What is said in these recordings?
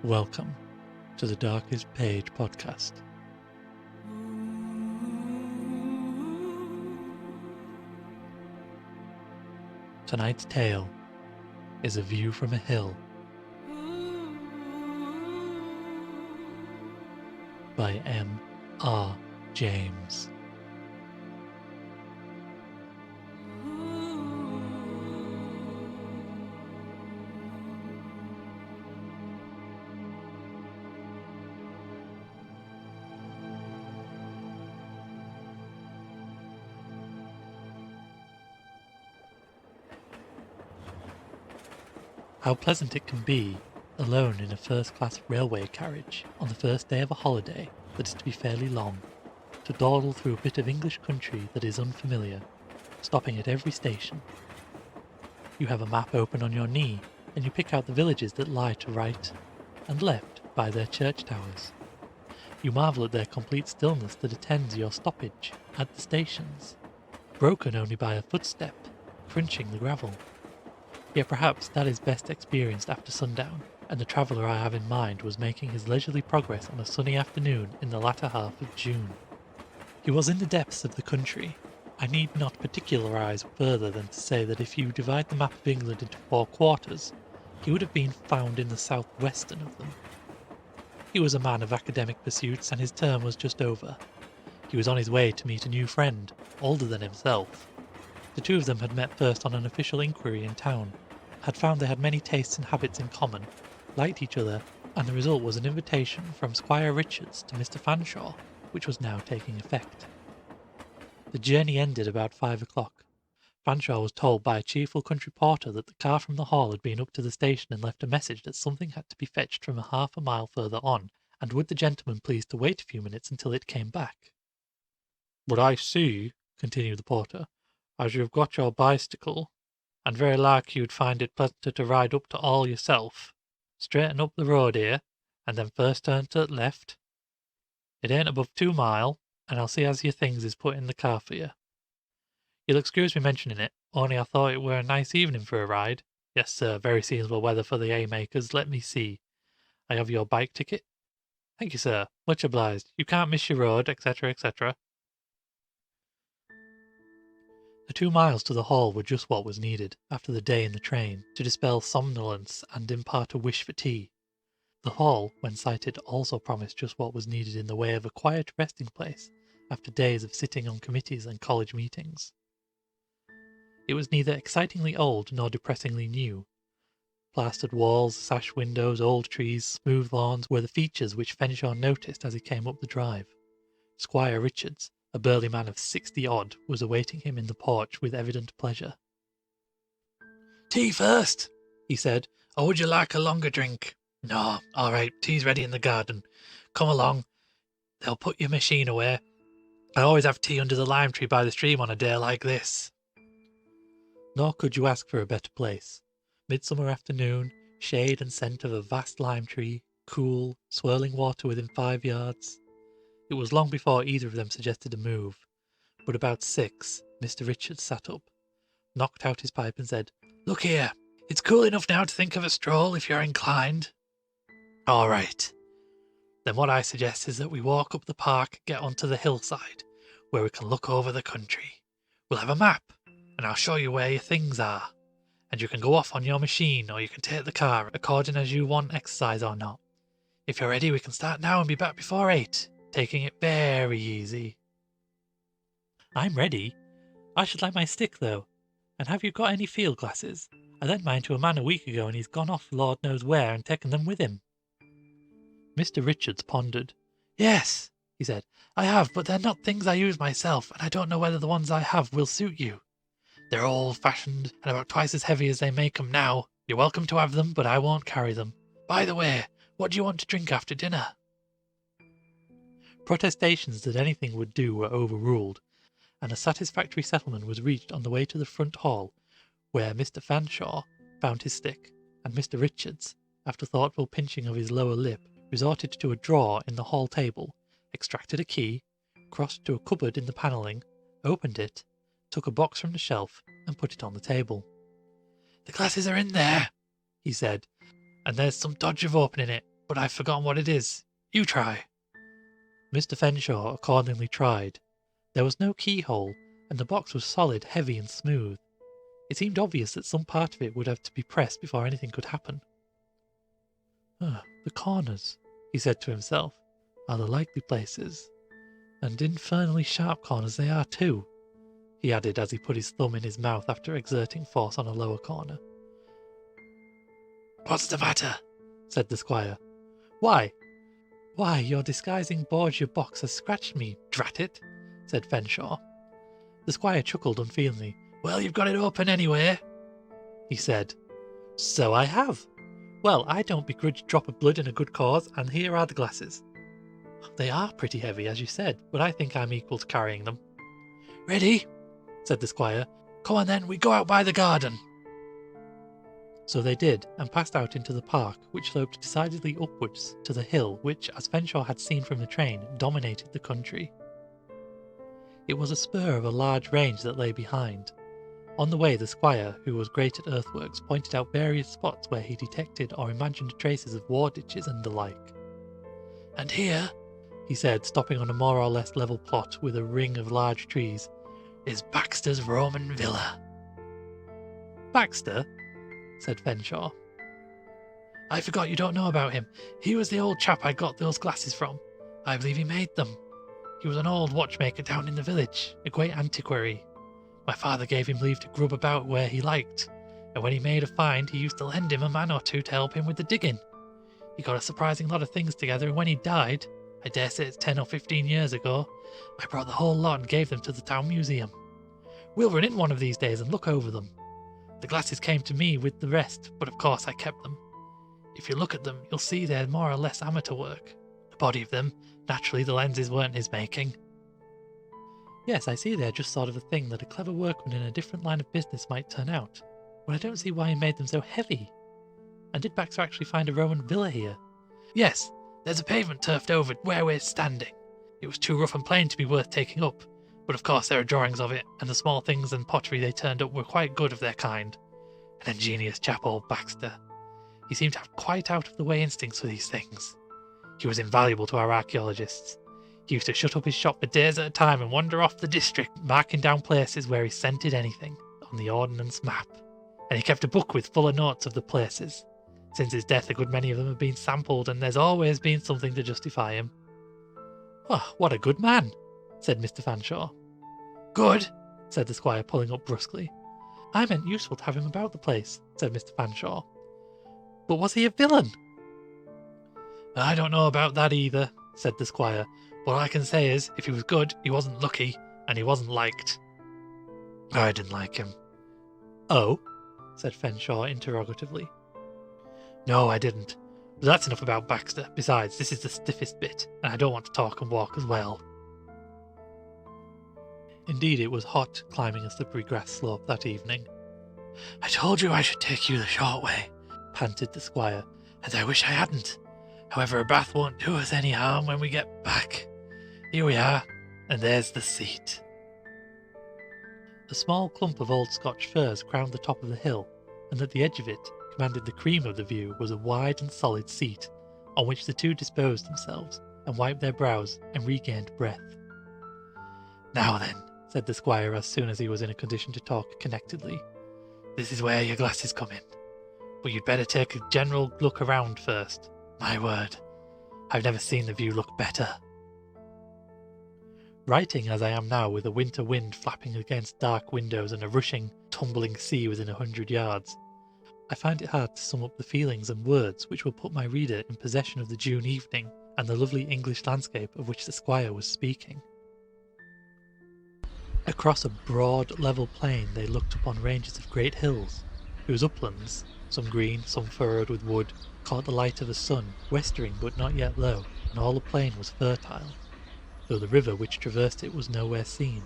Welcome to the Darkest Page podcast. Tonight's tale is A View from a Hill by M.R. James. How pleasant it can be, alone in a first-class railway carriage on the first day of a holiday that is to be fairly long, to dawdle through a bit of English country that is unfamiliar, stopping at every station. You have a map open on your knee, and you pick out the villages that lie to right and left by their church towers. You marvel at their complete stillness that attends your stoppage at the stations, broken only by a footstep crunching the gravel. Yet perhaps that is best experienced after sundown, and the traveller I have in mind was making his leisurely progress on a sunny afternoon in the latter half of June. He was in the depths of the country. I need not particularise further than to say that if you divide the map of England into 4 quarters, he would have been found in the southwestern of them. He was a man of academic pursuits, and his term was just over. He was on his way to meet a new friend, older than himself. The two of them had met first on an official inquiry in town, had found they had many tastes and habits in common, liked each other, and the result was an invitation from Squire Richards to Mr. Fanshawe, which was now taking effect. The journey ended about 5 o'clock. Fanshawe was told by a cheerful country porter that the car from the hall had been up to the station and left a message that something had to be fetched from half a mile further on, and would the gentleman please to wait a few minutes until it came back. "But I see," continued the porter, "as you've got your bicycle, and very like you'd find it pleasanter to ride up to all yourself. Straighten up the road here, and then first turn to the left. It ain't above 2 mile, and I'll see as your things is put in the car for you. You'll excuse me mentioning it, only I thought it were a nice evening for a ride. Yes, sir, very seasonable weather for the haymakers. Let me see. I have your bike ticket. Thank you, sir. Much obliged. You can't miss your road, etc., etc." The 2 miles to the hall were just what was needed, after the day in the train, to dispel somnolence and impart a wish for tea. The hall, when sighted, also promised just what was needed in the way of a quiet resting place, after days of sitting on committees and college meetings. It was neither excitingly old nor depressingly new. Plastered walls, sash windows, old trees, smooth lawns were the features which Fanshawe noticed as he came up the drive. Squire Richards, a burly man of 60-odd, was awaiting him in the porch with evident pleasure. "Tea first," he said, "or would you like a longer drink?" "No, all right, tea's ready in the garden. Come along, they'll put your machine away. I always have tea under the lime tree by the stream on a day like this." Nor could you ask for a better place. Midsummer afternoon, shade and scent of a vast lime tree, cool, swirling water within 5 yards. It was long before either of them suggested a move, but about 6, Mr. Richards sat up, knocked out his pipe and said, "Look here, it's cool enough now to think of a stroll if you're inclined." "All right. Then what I suggest is that we walk up the park and get onto the hillside, where we can look over the country. We'll have a map, and I'll show you where your things are, and you can go off on your machine, or you can take the car, according as you want exercise or not. If you're ready, we can start now and be back before 8. Taking it very easy." "I'm ready. I should like my stick, though. And have you got any field glasses? I lent mine to a man a week ago, and he's gone off Lord knows where and taken them with him." Mr. Richards pondered. "Yes," he said, "I have, but they're not things I use myself, and I don't know whether the ones I have will suit you. They're old-fashioned, and about twice as heavy as they make 'em now. You're welcome to have them, but I won't carry them. By the way, what do you want to drink after dinner?" Protestations that anything would do were overruled, and a satisfactory settlement was reached on the way to the front hall, where Mr. Fanshawe found his stick, and Mr. Richards, after thoughtful pinching of his lower lip, resorted to a drawer in the hall table, extracted a key, crossed to a cupboard in the panelling, opened it, took a box from the shelf, and put it on the table. "The glasses are in there," he said, "and there's some dodge of opening it, but I've forgotten what it is. You try. Mr. Fenshaw accordingly tried. There was no keyhole, and the box was solid, heavy and smooth. It seemed obvious that some part of it would have to be pressed before anything could happen. The corners, he said to himself, are the likely places. And infernally sharp corners they are too, he added as he put his thumb in his mouth after exerting force on a lower corner. What's the matter? Said the squire. Why, your disguising Borgia box has scratched me, drat it, said Fenshaw. The squire chuckled unfeelingly. Well, you've got it open anyway, he said. So I have. Well, I don't begrudge a drop of blood in a good cause, and here are the glasses. They are pretty heavy, as you said, but I think I'm equal to carrying them. Ready? Said the squire. Come on then, we go out by the garden. So they did, and passed out into the park, which sloped decidedly upwards to the hill which, as Fenshaw had seen from the train, dominated the country. It was a spur of a large range that lay behind. On the way the squire, who was great at earthworks, pointed out various spots where he detected or imagined traces of war ditches and the like. And here, he said, stopping on a more or less level plot with a ring of large trees, is Baxter's Roman villa. Baxter? Said Fenshaw. I forgot you don't know about him. He was the old chap I got those glasses from. I believe he made them. He was an old watchmaker down in the village, a great antiquary. My father gave him leave to grub about where he liked, and when he made a find he used to lend him a man or two to help him with the digging. He got a surprising lot of things together, and when he died, I dare say it's 10 or 15 years ago, I brought the whole lot and gave them to the town museum. We'll run in one of these days and look over them. The glasses came to me with the rest, but of course I kept them. If you look at them, you'll see they're more or less amateur work. The body of them, naturally the lenses weren't his making. Yes, I see they're just sort of a thing that a clever workman in a different line of business might turn out, but I don't see why he made them so heavy. And did Baxter actually find a Roman villa here? Yes, there's a pavement turfed over where we're standing. It was too rough and plain to be worth taking up, but of course there are drawings of it, and the small things and pottery they turned up were quite good of their kind. An ingenious chap, old Baxter. He seemed to have quite out-of-the-way instincts for these things. He was invaluable to our archaeologists. He used to shut up his shop for days at a time and wander off the district, marking down places where he scented anything on the ordnance map. And he kept a book with full of notes of the places. Since his death, a good many of them have been sampled, and there's always been something to justify him. Oh, what a good man, said Mr. Fanshawe. Good, said the squire, pulling up brusquely. I meant useful to have him about the place, said Mr. Fanshawe. But was he a villain? I don't know about that either, said the squire. What I can say is, if he was good, he wasn't lucky, and he wasn't liked. I didn't like him. Oh? Said Fenshaw interrogatively. No, I didn't. But that's enough about Baxter. Besides, this is the stiffest bit, and I don't want to talk and walk as well. Indeed, it was hot climbing a slippery grass slope that evening. I told you I should take you the short way, panted the squire, and I wish I hadn't. However, a bath won't do us any harm when we get back. Here we are, and there's the seat. A small clump of old Scotch firs crowned the top of the hill, and at the edge of it, commanded the cream of the view, was a wide and solid seat, on which the two disposed themselves, and wiped their brows, and regained breath. Now then, said the squire as soon as he was in a condition to talk connectedly, this is where your glasses come in. But you'd better take a general look around first. My word, I've never seen the view look better. Writing as I am now, with a winter wind flapping against dark windows and a rushing, tumbling sea within 100 yards, I find it hard to sum up the feelings and words which will put my reader in possession of the June evening and the lovely English landscape of which the squire was speaking. Across a broad, level plain they looked upon ranges of great hills, whose uplands, some green, some furrowed with wood, caught the light of the sun, westering but not yet low, and all the plain was fertile, though the river which traversed it was nowhere seen.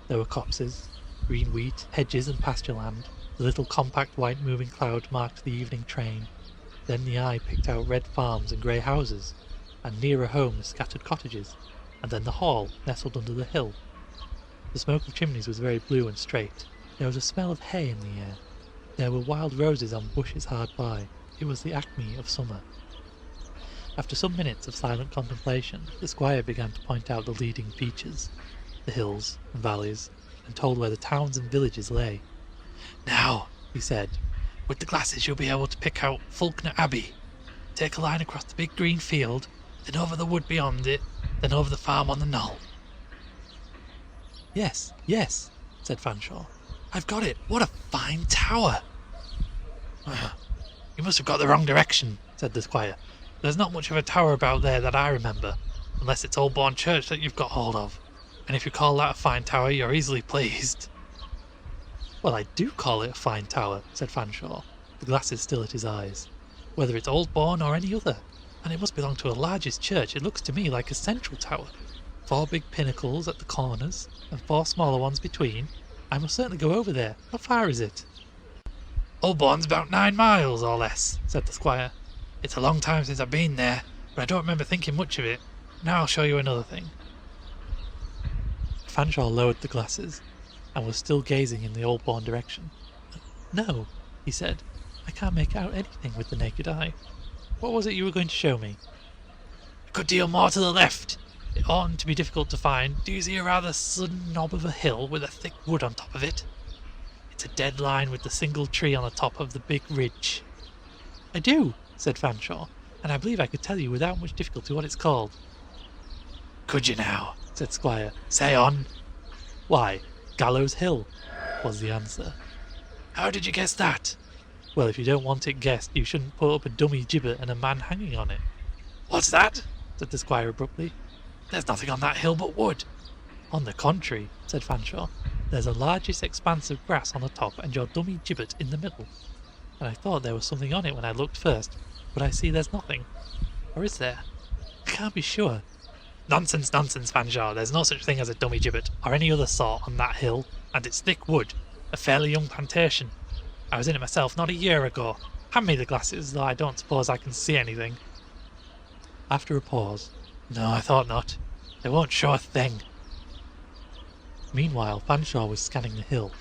There were copses, green wheat, hedges and pasture land. The little compact white moving cloud marked the evening train. Then the eye picked out red farms and grey houses, and nearer home the scattered cottages, and then the hall nestled under the hill. The smoke of chimneys was very blue and straight. There was a smell of hay in the air. There were wild roses on bushes hard by. It was the acme of summer. After some minutes of silent contemplation, the squire began to point out the leading features, the hills and valleys, and told where the towns and villages lay. "Now," he said, "with the glasses you'll be able to pick out Falkner Abbey. Take a line across the big green field, then over the wood beyond it, then over the farm on the knoll." "Yes, yes," said Fanshawe. "I've got it. What a fine tower!" "You must have got the wrong direction," said the squire. "There's not much of a tower about there that I remember, unless it's Oldbourne Church that you've got hold of. And if you call that a fine tower, you're easily pleased." "Well, I do call it a fine tower," said Fanshawe, the glasses still at his eyes, "whether it's Oldbourne or any other. And it must belong to a largish church. It looks to me like a central tower. 4 big pinnacles at the corners, and 4 smaller ones between. I must certainly go over there. How far is it?" "Oldbourne's about 9 miles, or less," said the squire. "It's a long time since I've been there, but I don't remember thinking much of it. Now I'll show you another thing." Fanshawe lowered the glasses, and was still gazing in the Oldbourne direction. "No," he said, "I can't make out anything with the naked eye. What was it you were going to show me?" "A good deal more to the left. It oughtn't to be difficult to find. Do you see a rather sudden knob of a hill with a thick wood on top of it? It's a dead line with the single tree on the top of the big ridge." "I do," said Fanshawe, "and I believe I could tell you without much difficulty what it's called." "Could you now?" said Squire. "Say on." "Why, Gallows Hill," was the answer. "How did you guess that?" "Well, if you don't want it guessed, you shouldn't put up a dummy gibbet and a man hanging on it." "What's that?" said the squire abruptly. "There's nothing on that hill but wood." "On the contrary," said Fanshawe, "there's a largish expanse of grass on the top and your dummy gibbet in the middle. And I thought there was something on it when I looked first, but I see there's nothing. Or is there? I can't be sure." "Nonsense, nonsense, Fanshawe. There's no such thing as a dummy gibbet, or any other sort, on that hill, and it's thick wood, a fairly young plantation. I was in it myself not a year ago. Hand me the glasses, though I don't suppose I can see anything." After a pause, "No, I thought not. They won't show a thing." Meanwhile, Fanshawe was scanning the hill.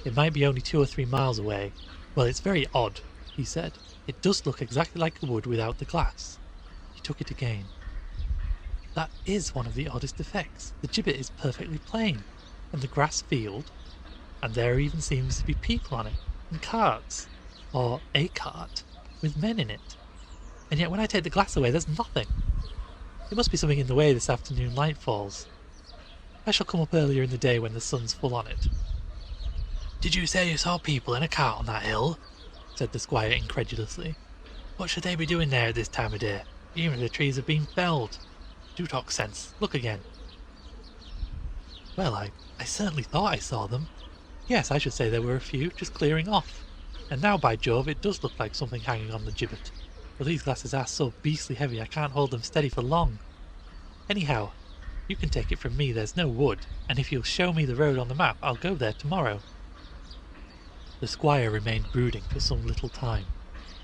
It might be only 2 or 3 miles away. "Well, it's very odd," he said. "It does look exactly like a wood without the glass." He took it again. "That is one of the oddest effects. The gibbet is perfectly plain, and the grass field, and there even seems to be people on it, and carts, or a cart, with men in it. And yet when I take the glass away, there's nothing. It must be something in the way this afternoon light falls. I shall come up earlier in the day when the sun's full on it." "Did you say you saw people in a cart on that hill?" said the squire incredulously. "What should they be doing there at this time of day, even if the trees have been felled? Do talk sense. Look again." "Well, I certainly thought I saw them. Yes, I should say there were a few, just clearing off. And now, by Jove, it does look like something hanging on the gibbet. But these glasses are so beastly heavy I can't hold them steady for long. Anyhow, you can take it from me there's no wood, and if you'll show me the road on the map, I'll go there tomorrow." The squire remained brooding for some little time.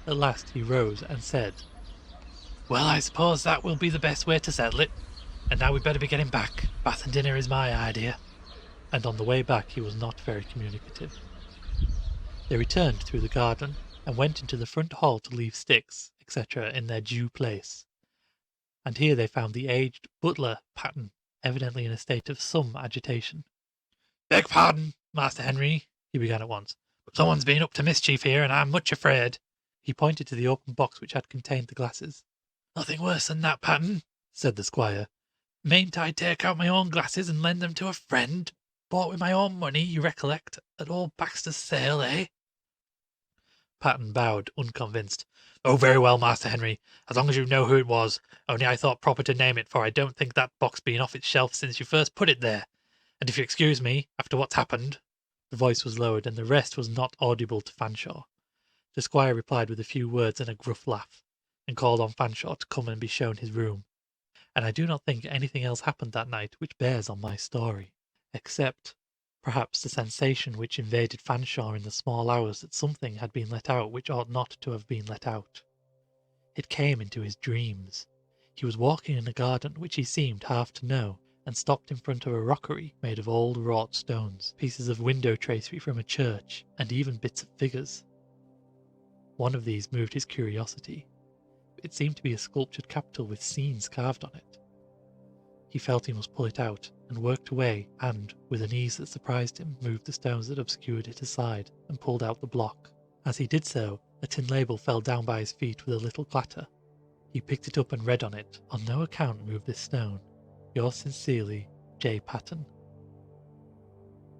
At last he rose and said, "Well, I suppose that will be the best way to settle it. And now we'd better be getting back. Bath and dinner is my idea." And on the way back he was not very communicative. They returned through the garden, and went into the front hall to leave sticks, etc., in their due place. And here they found the aged butler, Patton, evidently in a state of some agitation. "Beg pardon, Master Henry," he began at once, "but someone's been up to mischief here, and I'm much afraid." He pointed to the open box which had contained the glasses. "Nothing worse than that, Patton," said the squire. "Mayn't I take out my own glasses and lend them to a friend? Bought with my own money, you recollect, at old Baxter's sale, eh?" Patton bowed, unconvinced. "Oh, very well, Master Henry, as long as you know who it was. Only I thought proper to name it, for I don't think that box been off its shelf since you first put it there. And if you excuse me, after what's happened—" The voice was lowered, and the rest was not audible to Fanshawe. The squire replied with a few words and a gruff laugh, and called on Fanshawe to come and be shown his room. And I do not think anything else happened that night which bears on my story, except perhaps the sensation which invaded Fanshawe in the small hours that something had been let out which ought not to have been let out. It came into his dreams. He was walking in a garden which he seemed half to know, and stopped in front of a rockery made of old wrought stones, pieces of window tracery from a church, and even bits of figures. One of these moved his curiosity. it seemed to be a sculptured capital with scenes carved on it. He felt he must pull it out, and worked away and, with an ease that surprised him, moved the stones that obscured it aside and pulled out the block. As he did so, a tin label fell down by his feet with a little clatter. He picked it up and read on it, "On no account move this stone. Yours sincerely, J. Patton."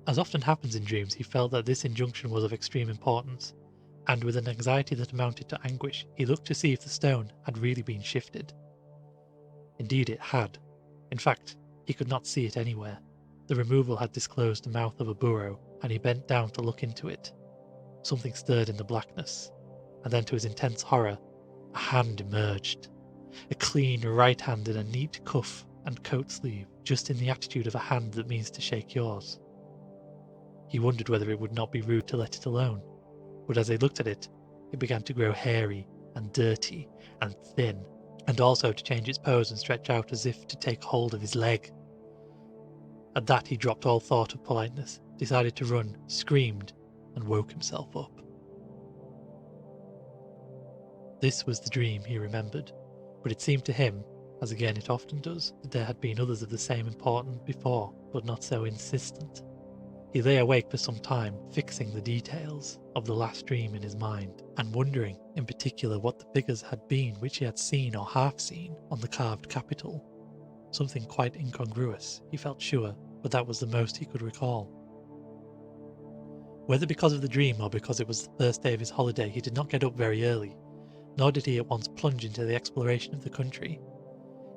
As often happens in dreams, he felt that this injunction was of extreme importance, and with an anxiety that amounted to anguish, he looked to see if the stone had really been shifted. Indeed it had. In fact, he could not see it anywhere. The removal had disclosed the mouth of a burrow, and he bent down to look into it. Something stirred in the blackness, and then to his intense horror, a hand emerged. A clean right hand in a neat cuff and coat sleeve, just in the attitude of a hand that means to shake yours. He wondered whether it would not be rude to let it alone, but as he looked at it, it began to grow hairy and dirty and thin, and also to change its pose and stretch out as if to take hold of his leg. At that he dropped all thought of politeness, decided to run, screamed, and woke himself up. This was the dream he remembered, but it seemed to him, as again it often does, that there had been others of the same importance before, but not so insistent. He lay awake for some time, fixing the details of the last dream in his mind, and wondering, in particular, what the figures had been which he had seen or half seen on the carved capital. Something quite incongruous, he felt sure, but that was the most he could recall. Whether because of the dream or because it was the first day of his holiday, he did not get up very early, nor did he at once plunge into the exploration of the country.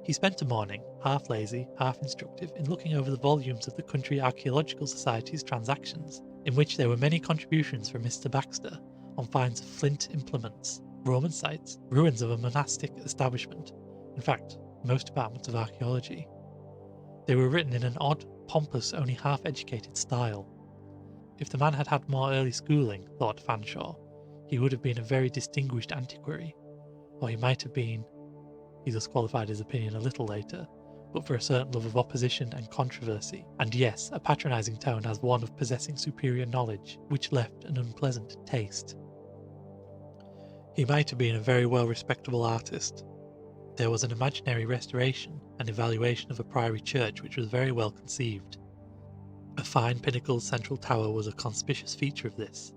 He spent a morning, half lazy, half instructive, in looking over the volumes of the Country Archaeological Society's transactions, in which there were many contributions from Mr. Baxter on finds of flint implements, Roman sites, ruins of a monastic establishment, in fact, most departments of archaeology. They were written in an odd, pompous, only half-educated style. If the man had had more early schooling, thought Fanshawe, he would have been a very distinguished antiquary, or he might have been— he thus qualified his opinion a little later, but for a certain love of opposition and controversy, and yes, a patronising tone as one of possessing superior knowledge, which left an unpleasant taste. He might have been a very well respectable artist. There was an imaginary restoration and evaluation of a priory church which was very well conceived. A fine pinnacled central tower was a conspicuous feature of this.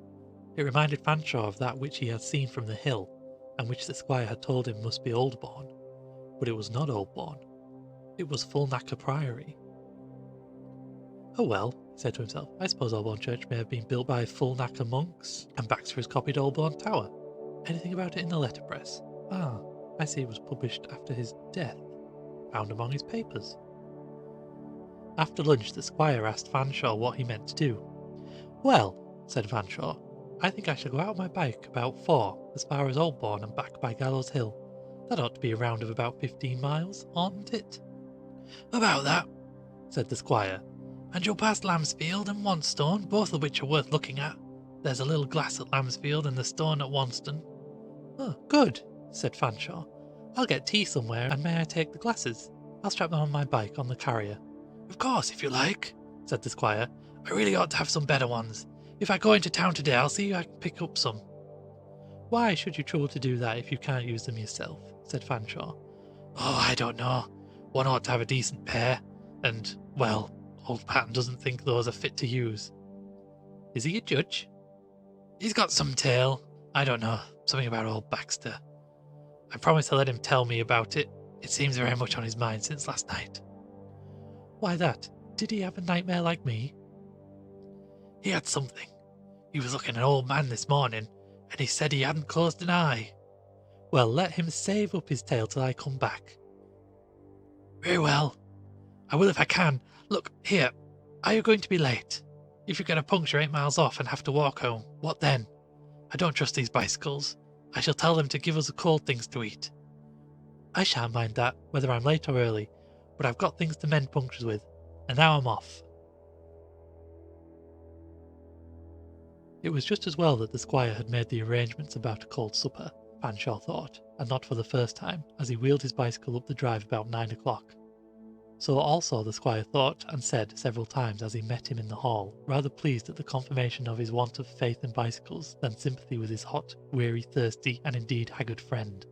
It reminded Fanshawe of that which he had seen from the hill, and which the squire had told him must be Oldbourne. But it was not Oldbourne. It was Fulnacker Priory. "Oh well," he said to himself, "I suppose Oldbourne Church may have been built by Fulnacker monks, and Baxter has copied Oldbourne Tower. Anything about it in the letterpress? Ah, I see it was published after his death. Found among his papers." After lunch, the squire asked Fanshawe what he meant to do. "Well," said Fanshawe, "I think I shall go out on my bike about 4, as far as Oldbourne and back by Gallows Hill. That ought to be a round of about 15 miles, oughtn't it?" "About that," said the squire, "and you'll pass Lambsfield and Wanstone, both of which are worth looking at. There's a little glass at Lambsfield and the stone at Wanston." "Oh, good," said Fanshawe. "I'll get tea somewhere, and may I take the glasses? I'll strap them on my bike on the carrier." "Of course, if you like," said the squire. "I really ought to have some better ones. If I go into town today, I'll see if I can pick up some." "Why should you trouble to do that if you can't use them yourself?" said Fanshawe. "Oh, I don't know. One ought to have a decent pair, and, well, old Patton doesn't think those are fit to use." "Is he a judge?" "He's got some tale. I don't know, something about old Baxter. I promised to let him tell me about it. It seems very much on his mind since last night." "Why that? Did he have a nightmare like me?" "He had something. He was looking an old man this morning, and he said he hadn't closed an eye." "Well, let him save up his tale till I come back." "Very well. I will if I can. Look, here, are you going to be late? If you get a puncture 8 miles off and have to walk home, what then? I don't trust these bicycles. I shall tell them to give us the cold things to eat." "I shan't mind that, whether I'm late or early, but I've got things to mend punctures with, and now I'm off." It was just as well that the squire had made the arrangements about a cold supper, Fanshawe thought, and not for the first time, as he wheeled his bicycle up the drive about 9 o'clock. So also the squire thought and said several times as he met him in the hall, rather pleased at the confirmation of his want of faith in bicycles than sympathy with his hot, weary, thirsty, and indeed haggard friend.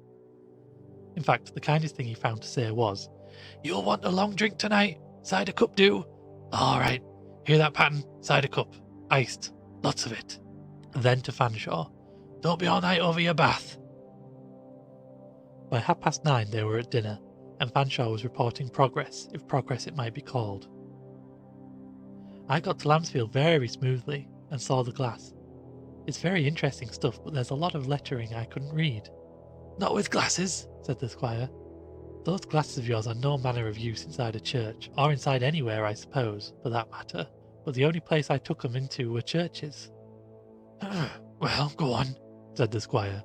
In fact, the kindest thing he found to say was, "You'll want a long drink tonight? Cider cup do? All right. Hear that pattern? Cider cup. Iced. Lots of it." Then to Fanshawe, "Don't be all night over your bath." By 9:30 they were at dinner, and Fanshawe was reporting progress, if progress it might be called. I got to Lambsfield very smoothly, and saw the glass. It's very interesting stuff, but there's a lot of lettering I couldn't read. "Not with glasses," said the squire. "Those glasses of yours are no manner of use inside a church, or inside anywhere, I suppose, for that matter, but the only place I took 'em into were churches." "Well, go on," said the squire.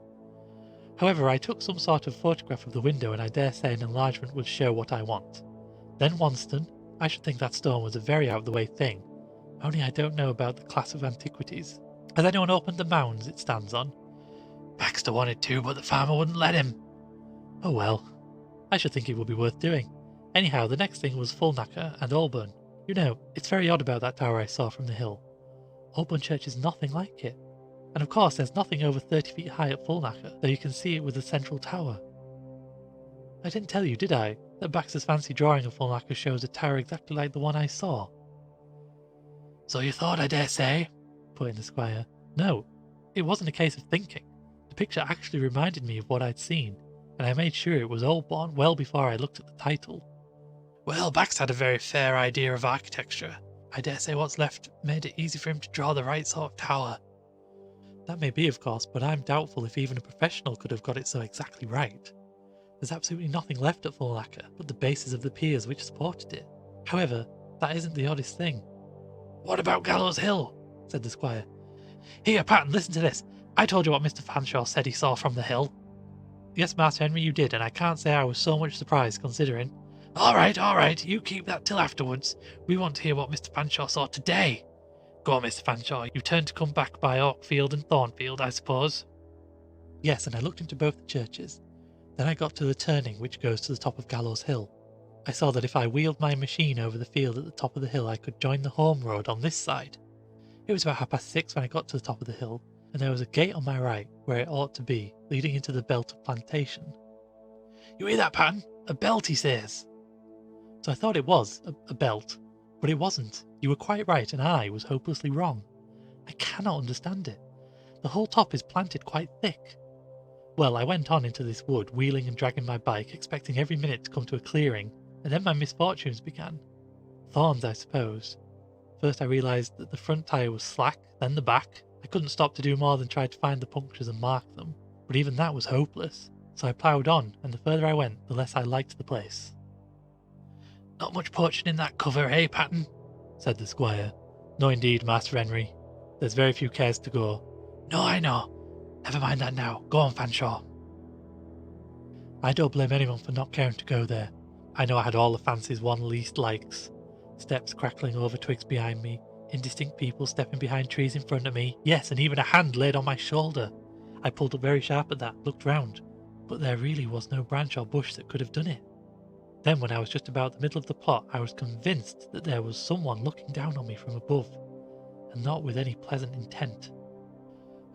"However, I took some sort of photograph of the window, and I dare say an enlargement would show what I want. Then Wanston, I should think that stone was a very out-of-the-way thing, only I don't know about the class of antiquities. Has anyone opened the mounds it stands on?" "Baxter wanted to, but the farmer wouldn't let him." "Oh well, I should think it would be worth doing. Anyhow, the next thing was Fulnacker and Holborn. You know, it's very odd about that tower I saw from the hill. Holborn Church is nothing like it. And of course there's nothing over 30 feet high at Fulnacker, though you can see it with the central tower. I didn't tell you, did I, that Baxter's fancy drawing of Fulnacker shows a tower exactly like the one I saw?" "So you thought, I dare say," put in the squire. "No, it wasn't a case of thinking. The picture actually reminded me of what I'd seen, and I made sure it was Holborn well before I looked at the title." "Well, Bax had a very fair idea of architecture. I dare say what's left made it easy for him to draw the right sort of tower." "That may be, of course, but I'm doubtful if even a professional could have got it so exactly right. There's absolutely nothing left at Fulnacker but the bases of the piers which supported it. However, that isn't the oddest thing." "What about Gallows Hill?" said the squire. "Here, Patton, listen to this. I told you what Mr. Fanshawe said he saw from the hill." "Yes, Master Henry, you did, and I can't say I was so much surprised, considering—" All right, you keep that till afterwards. We want to hear what Mr. Fanshawe saw today. Go on, Mr. Fanshawe, you turned to come back by Oakfield and Thornfield, I suppose?" "Yes, and I looked into both the churches. Then I got to the turning which goes to the top of Gallows Hill. I saw that if I wheeled my machine over the field at the top of the hill I could join the home road on this side. It was about 6:30 when I got to the top of the hill, and there was a gate on my right, where it ought to be, leading into the belt of plantation." "You hear that, Patton? A belt, he says." "So I thought it was a belt, but it wasn't. You were quite right, and I was hopelessly wrong. I cannot understand it. The whole top is planted quite thick. Well, I went on into this wood, wheeling and dragging my bike, expecting every minute to come to a clearing, and then my misfortunes began. Thorns, I suppose. First I realised that the front tyre was slack, then the back. I couldn't stop to do more than try to find the punctures and mark them, but even that was hopeless. So I ploughed on, and the further I went, the less I liked the place." "Not much poaching in that cover, eh, Patton?" said the squire. "No indeed, Master Henry. There's very few cares to go." "No, I know. Never mind that now. Go on, Fanshawe." "I don't blame anyone for not caring to go there. I know I had all the fancies one least likes. Steps crackling over twigs behind me, indistinct people stepping behind trees in front of me, yes, and even a hand laid on my shoulder. I pulled up very sharp at that, looked round, but there really was no branch or bush that could have done it. Then when I was just about the middle of the plot, I was convinced that there was someone looking down on me from above, and not with any pleasant intent.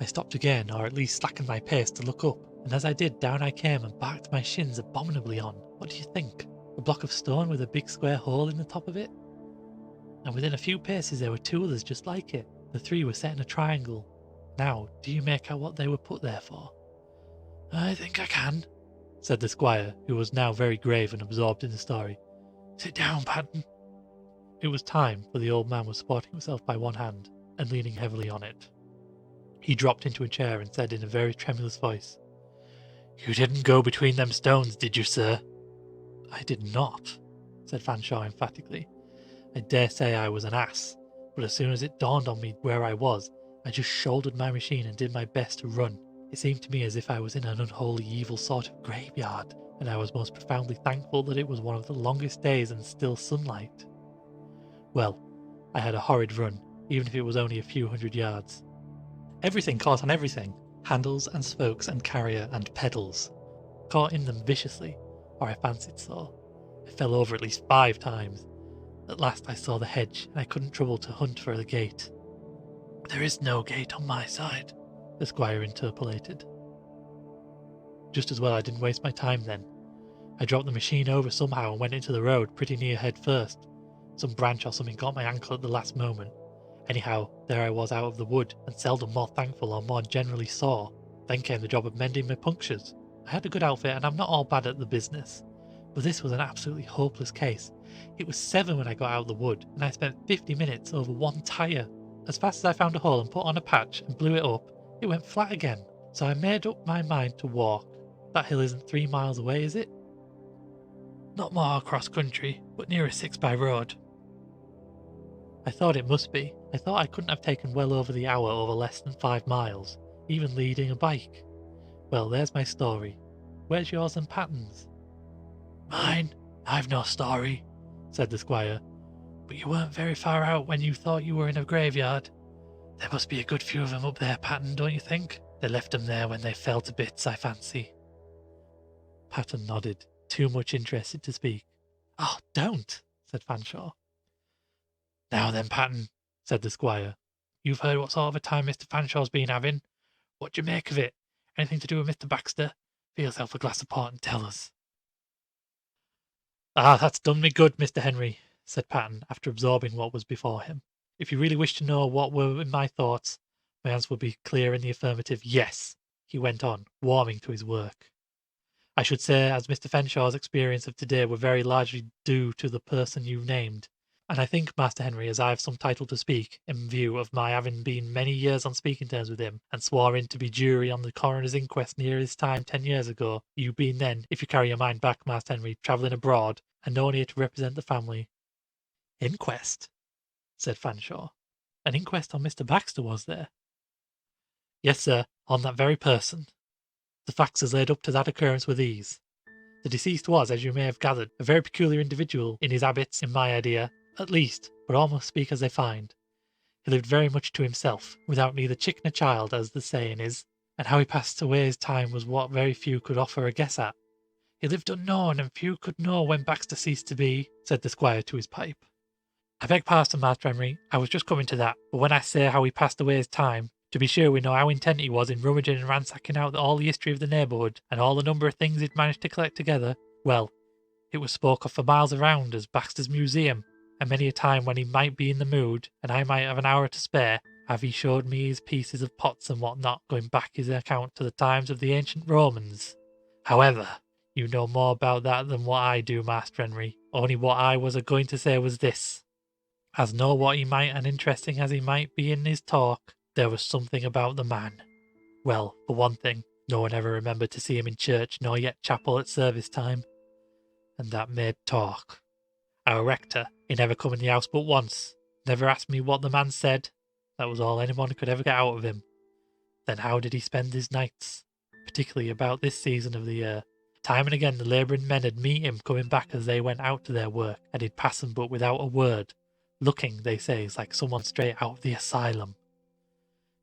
I stopped again, or at least slackened my pace to look up, and as I did, down I came and barked my shins abominably on. What do you think? A block of stone with a big square hole in the top of it? And within a few paces there were two others just like it. The three were set in a triangle. Now, do you make out what they were put there for?" "I think I can," said the squire, who was now very grave and absorbed in the story. "Sit down, Patton." It was time, for the old man was supporting himself by one hand, and leaning heavily on it. He dropped into a chair and said in a very tremulous voice, "You didn't go between them stones, did you, sir?" "I did not," said Fanshawe emphatically. "I dare say I was an ass, but as soon as it dawned on me where I was, I just shouldered my machine and did my best to run. It seemed to me as if I was in an unholy evil sort of graveyard, and I was most profoundly thankful that it was one of the longest days and still sunlight. Well, I had a horrid run, even if it was only a few hundred yards. Everything caught on everything, handles and spokes and carrier and pedals. Caught in them viciously, or I fancied so. I fell over at least 5 times. At last I saw the hedge, and I couldn't trouble to hunt for the gate." "There is no gate on my side," the squire interpolated. "Just as well I didn't waste my time then. I dropped the machine over somehow and went into the road pretty near head first. Some branch or something got my ankle at the last moment. Anyhow, there I was out of the wood, and seldom more thankful or more generally sore. Then came the job of mending my punctures. I had a good outfit and I'm not all bad at the business. But this was an absolutely hopeless case. It was 7 when I got out of the wood, and I spent 50 minutes over one tyre. As fast as I found a hole and put on a patch and blew it up, it went flat again. So I made up my mind to walk. That hill isn't 3 miles away, is it? Not more across country, but near a 6 by road. I thought it must be. I thought I couldn't have taken well over the hour over less than 5 miles, even leading a bike. Well, there's my story. Where's yours and Patton's? Mine? I've no story, said the squire. But you weren't very far out when you thought you were in a graveyard. There must be a good few of them up there, Patton, don't you think? They left them there when they fell to bits, I fancy. Patton nodded, too much interested to speak. Oh, don't, said Fanshawe. Now then, Patton, said the squire. You've heard what sort of a time Mr. Fanshawe's been having. What do you make of it? Anything to do with Mr. Baxter? Fill yourself a glass of port and tell us. Ah, that's done me good, Mr. Henry, said Patton, after absorbing what was before him. If you really wish to know what were in my thoughts, my answer would be clear in the affirmative. Yes, he went on, warming to his work. I should say, as Mr. Fenshawe's experience of today were very largely due to the person you named. And I think, Master Henry, as I have some title to speak, in view of my having been many years on speaking terms with him, and swore in to be jury on the coroner's inquest near his time 10 years ago, you being then, if you carry your mind back, Master Henry, travelling abroad, and no one here to represent the family. Inquest? Said Fanshawe. An inquest on Mr. Baxter, was there? Yes, sir, on that very person. The facts as laid up to that occurrence were these. The deceased was, as you may have gathered, a very peculiar individual in his habits, in my idea, at least, but all must speak as they find. He lived very much to himself, without neither chick nor child, as the saying is, and how he passed away his time was what very few could offer a guess at. He lived unknown, and few could know when Baxter ceased to be, said the squire to his pipe. I beg pardon, Master Henry, I was just coming to that, but when I say how he passed away his time, to be sure we know how intent he was in rummaging and ransacking out all the history of the neighbourhood, and all the number of things he'd managed to collect together. Well, it was spoke of for miles around as Baxter's Museum, and many a time when he might be in the mood, and I might have an hour to spare, have he showed me his pieces of pots and what not, going back his account to the times of the ancient Romans. However, you know more about that than what I do, Master Henry. Only what I was a-going to say was this. As know what he might, and interesting as he might be in his talk, there was something about the man. Well, for one thing, no one ever remembered to see him in church, nor yet chapel at service time. And that made talk. Our rector, he never come in the house but once, never asked me what the man said. That was all anyone could ever get out of him. Then how did he spend his nights? Particularly about this season of the year. Time and again the labouring men would meet him coming back as they went out to their work, and he'd pass them but without a word, looking, they say, like someone straight out of the asylum.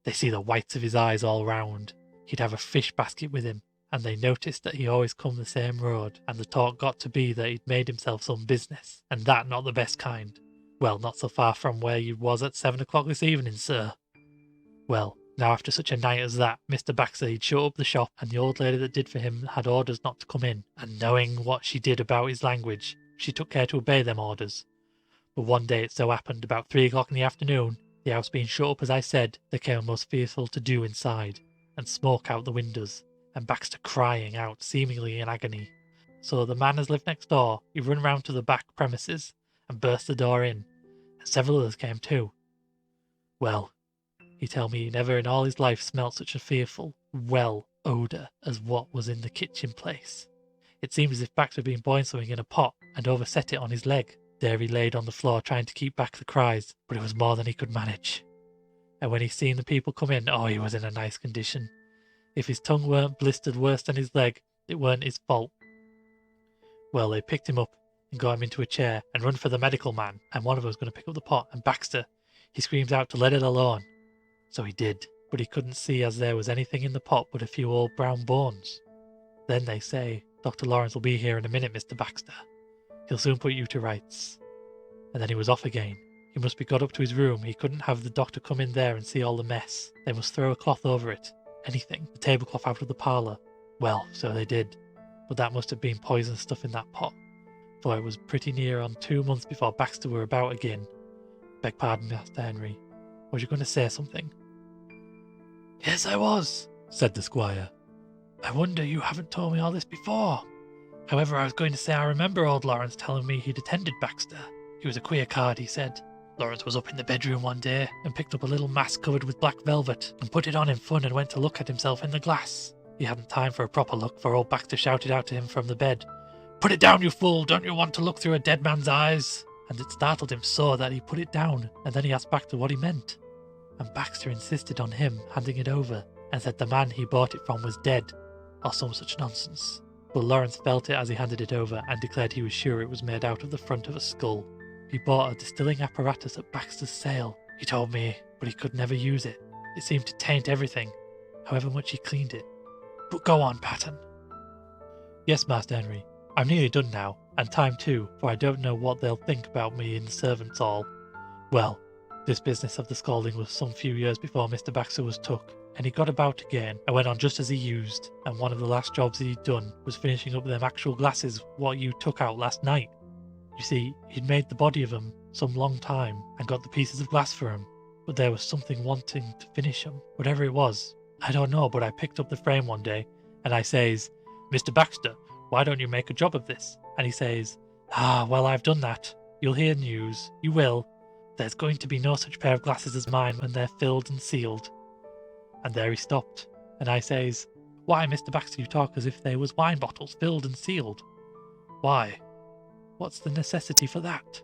They see the whites of his eyes all round. He'd have a fish basket with him, and they noticed that he always come the same road, and the talk got to be that he'd made himself some business, and that not the best kind. Well, not so far from where you was at 7 o'clock this evening, sir. Well, now after such a night as that, Mr. Baxter he'd shut up the shop, and the old lady that did for him had orders not to come in, and knowing what she did about his language, she took care to obey them orders. But one day it so happened, about 3 o'clock in the afternoon, the house being shut up as I said, there came a most fearful to-do inside, and smoke out the windows, and Baxter crying out, seemingly in agony. So the man as lived next door, he run round to the back premises, and burst the door in, and several others came too. Well, he tell me he never in all his life smelt such a fearful, well odour as what was in the kitchen place. It seemed as if Baxter had been boiling something in a pot, and overset it on his leg. There he laid on the floor trying to keep back the cries, but it was more than he could manage. And when he seen the people come in, oh, he was in a nice condition. If his tongue weren't blistered worse than his leg, it weren't his fault. Well, they picked him up and got him into a chair and run for the medical man, and one of them was going to pick up the pot, and Baxter, he screams out to let it alone. So he did, but he couldn't see as there was anything in the pot but a few old brown bones. Then they say, Dr. Lawrence will be here in a minute, Mr. Baxter. He'll soon put you to rights. And then he was off again. He must be got up to his room. He couldn't have the doctor come in there and see all the mess. They must throw a cloth over it. Anything. The tablecloth out of the parlour. Well, so they did. but that must have been poison stuff in that pot, for it was pretty near on 2 months before Baxter were about again. Beg pardon, Master Henry. Was you going to say something? Yes, I was, said the squire. I wonder you haven't told me all this before. However, I was going to say I remember old Lawrence telling me he'd attended Baxter. He was a queer card, he said. Lawrence was up in the bedroom one day and picked up a little mask covered with black velvet and put it on in fun and went to look at himself in the glass. He hadn't time for a proper look, for old Baxter shouted out to him from the bed, "Put it down, you fool! Don't you want to look through a dead man's eyes?" And it startled him so that he put it down, and then he asked Baxter what he meant. And Baxter insisted on him handing it over, and said the man he bought it from was dead, or some such nonsense. But Lawrence felt it as he handed it over and declared he was sure it was made out of the front of a skull. He bought a distilling apparatus at Baxter's sale, he told me, but he could never use it. It seemed to taint everything, however much he cleaned it. But go on, Patton. Yes, Master Henry. I'm nearly done now, and time too, for I don't know what they'll think about me in the servants' hall. Well, this business of the scalding was some few years before Mr. Baxter was took, and he got about again and went on just as he used, and one of the last jobs he'd done was finishing up them actual glasses what you took out last night. You see, he'd made the body of 'em some long time and got the pieces of glass for 'em, but there was something wanting to finish 'em, whatever it was. I don't know, but I picked up the frame one day, and I says, "Mr. Baxter, why don't you make a job of this?" And he says, "Ah, well, I've done that. You'll hear news. You will. There's going to be no such pair of glasses as mine when they're filled and sealed." And there he stopped, and I says, "Why, Mr. Baxter, you talk as if they was wine bottles filled and sealed." "Why? What's the necessity for that?"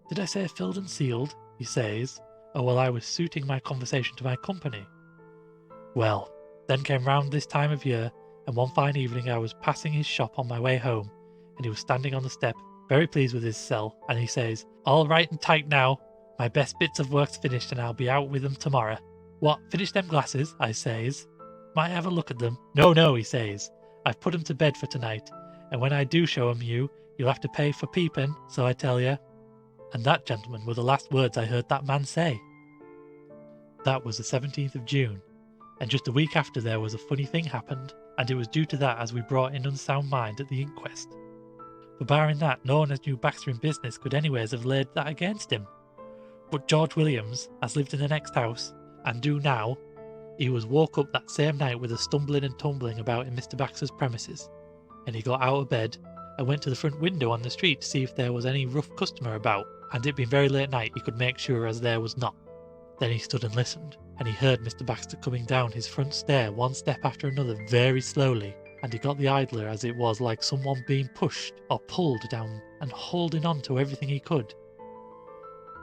"Did I say filled and sealed?" he says. "Oh, well, I was suiting my conversation to my company." Well, then came round this time of year, and one fine evening I was passing his shop on my way home, and he was standing on the step, very pleased with his sell, and he says, "All right and tight now. My best bits of work's finished, and I'll be out with them tomorrow." "What, finish them glasses?" I says. "Might I have a look at them?" "No, no," he says. "I've put 'em to bed for tonight, and when I do show 'em you'll have to pay for peeping, so I tell you." And that, gentlemen, were the last words I heard that man say. That was the 17th of June, and just a week after there was a funny thing happened, and it was due to that as we brought in unsound mind at the inquest. For barring that, no one as knew Baxter in business could anyways have laid that against him. But George Williams, as lived in the next house, and do now, he was woke up that same night with a stumbling and tumbling about in Mr. Baxter's premises, and he got out of bed and went to the front window on the street to see if there was any rough customer about, and it being very late night he could make sure as there was not. Then he stood and listened, and he heard Mr. Baxter coming down his front stair one step after another very slowly, and he got the idler as it was like someone being pushed or pulled down and holding on to everything he could.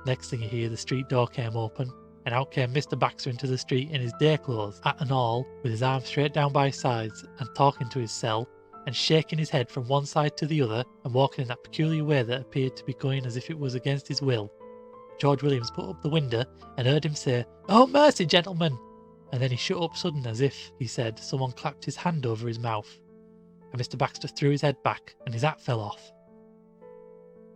Next thing you hear, the street door came open, and out came Mr. Baxter into the street in his day clothes, hat and all, with his arms straight down by his sides, and talking to his cell, and shaking his head from one side to the other, and walking in that peculiar way that appeared to be going as if it was against his will. George Williams put up the window, and heard him say, "Oh, mercy, gentlemen!" And then he shut up sudden as if, he said, someone clapped his hand over his mouth. And Mr. Baxter threw his head back, and his hat fell off.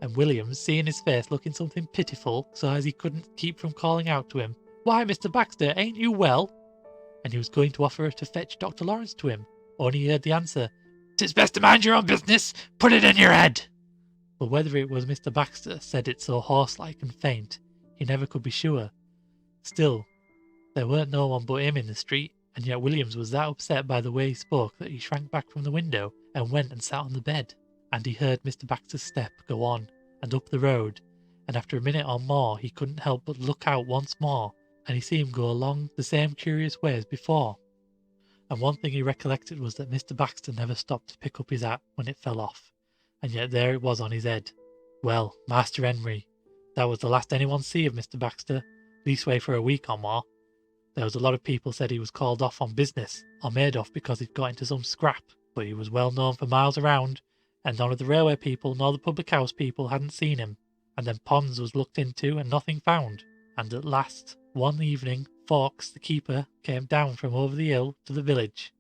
And Williams, seeing his face looking something pitiful, so as he couldn't keep from calling out to him, "Why, Mr. Baxter, ain't you well?" And he was going to offer to fetch Dr. Lawrence to him, only he heard the answer, "'Tis best to mind your own business. Put it in your head." But whether it was Mr. Baxter said it so hoarse-like and faint, he never could be sure. Still, there weren't no one but him in the street, and yet Williams was that upset by the way he spoke that he shrank back from the window and went and sat on the bed, and he heard Mr. Baxter's step go on and up the road, and after a minute or more he couldn't help but look out once more, and he see him go along the same curious way as before. And one thing he recollected was that Mr. Baxter never stopped to pick up his hat when it fell off, and yet there it was on his head. Well, Master Henry, that was the last anyone see of Mr. Baxter, leastway for a week or more. There was a lot of people said he was called off on business, or made off because he'd got into some scrap, but he was well known for miles around, and none of the railway people nor the public house people hadn't seen him, and then ponds was looked into and nothing found, and at last, one evening, Fawkes, the keeper, came down from over the hill to the village,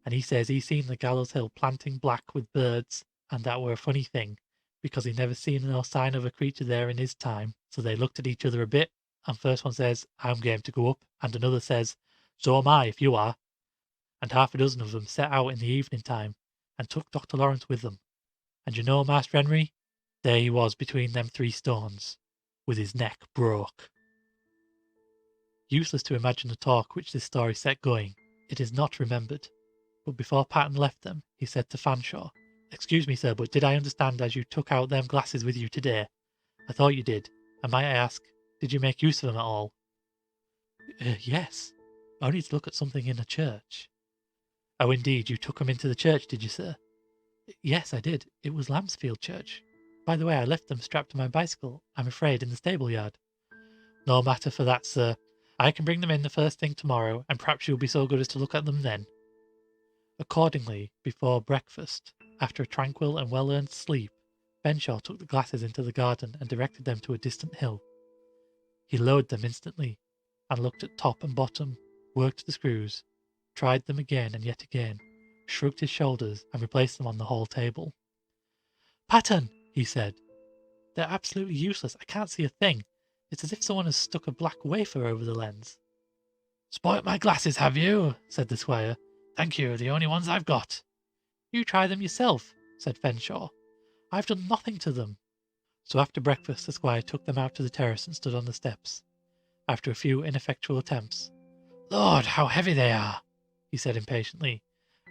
and he says he seen the gallows hill planting black with birds, and that were a funny thing, because he never seen no sign of a creature there in his time. So they looked at each other a bit, and first one says, "I'm game to go up," and another says, "So am I, if you are." And half a dozen of them set out in the evening time, and took Dr. Lawrence with them. And you know, Master Henry, there he was between them 3 stones, with his neck broke. Useless to imagine the talk which this story set going. It is not remembered. But before Patton left them, he said to Fanshawe, "Excuse me, sir, but did I understand as you took out them glasses with you today? I thought you did. And might I ask, did you make use of them at all?" Yes. Only to look at something in a church." "Oh, indeed, you took them into the church, did you, sir?" "Yes, I did. It was Lambsfield Church. By the way, I left them strapped to my bicycle, I'm afraid, in the stable yard." "No matter for that, sir. I can bring them in the first thing tomorrow, and perhaps you'll be so good as to look at them then." Accordingly, before breakfast, after a tranquil and well-earned sleep, Fanshawe took the glasses into the garden and directed them to a distant hill. He lowered them instantly, and looked at top and bottom, worked the screws, tried them again and yet again, shrugged his shoulders, and replaced them on the hall table. "Patton," he said, "they're absolutely useless. I can't see a thing. It's as if someone has stuck a black wafer over the lens." "Spoilt my glasses, have you?" said the squire. "Thank you, the only ones I've got." "You try them yourself," said Fanshawe. "I've done nothing to them." So after breakfast the squire took them out to the terrace and stood on the steps. After a few ineffectual attempts, "Lord, how heavy they are!" he said impatiently,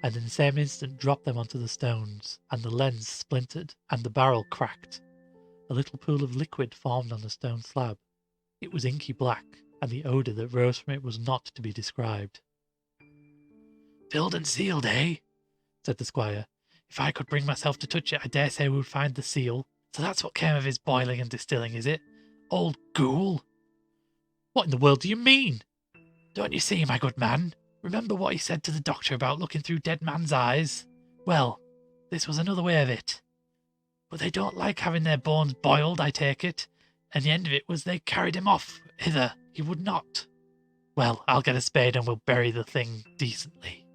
and in the same instant dropped them onto the stones, and the lens splintered, and the barrel cracked. A little pool of liquid formed on the stone slab. It was inky black, and the odour that rose from it was not to be described. "Filled and sealed, eh?" said the squire. "If I could bring myself to touch it, I dare say we would find the seal. So that's what came of his boiling and distilling, is it? Old ghoul!" "What in the world do you mean?" "Don't you see, my good man? Remember what he said to the doctor about looking through dead man's eyes? Well, this was another way of it. But they don't like having their bones boiled, I take it, and the end of it was they carried him off hither. He would not. Well, I'll get a spade and we'll bury the thing decently."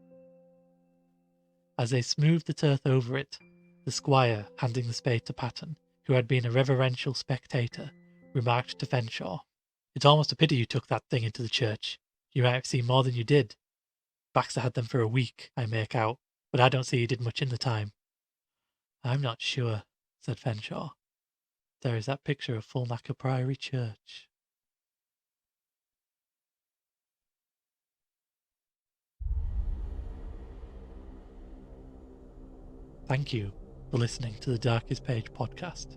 As they smoothed the turf over it, the squire, handing the spade to Patton, who had been a reverential spectator, remarked to Fanshawe, "It's almost a pity you took that thing into the church. You might have seen more than you did. Baxter had them for a week, I make out, but I don't see he did much in the time." "I'm not sure," said Fanshawe. "There is that picture of Fulnacker Priory Church." Thank you for listening to the Darkest Page podcast.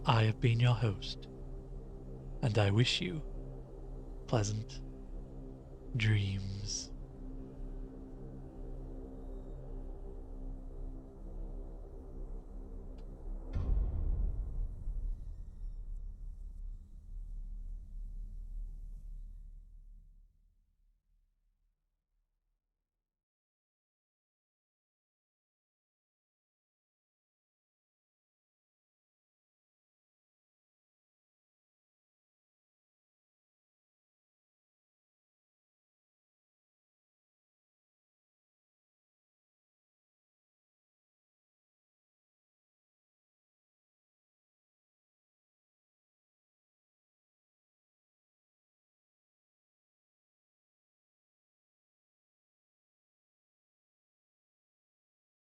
I have been your host, and I wish you pleasant dreams.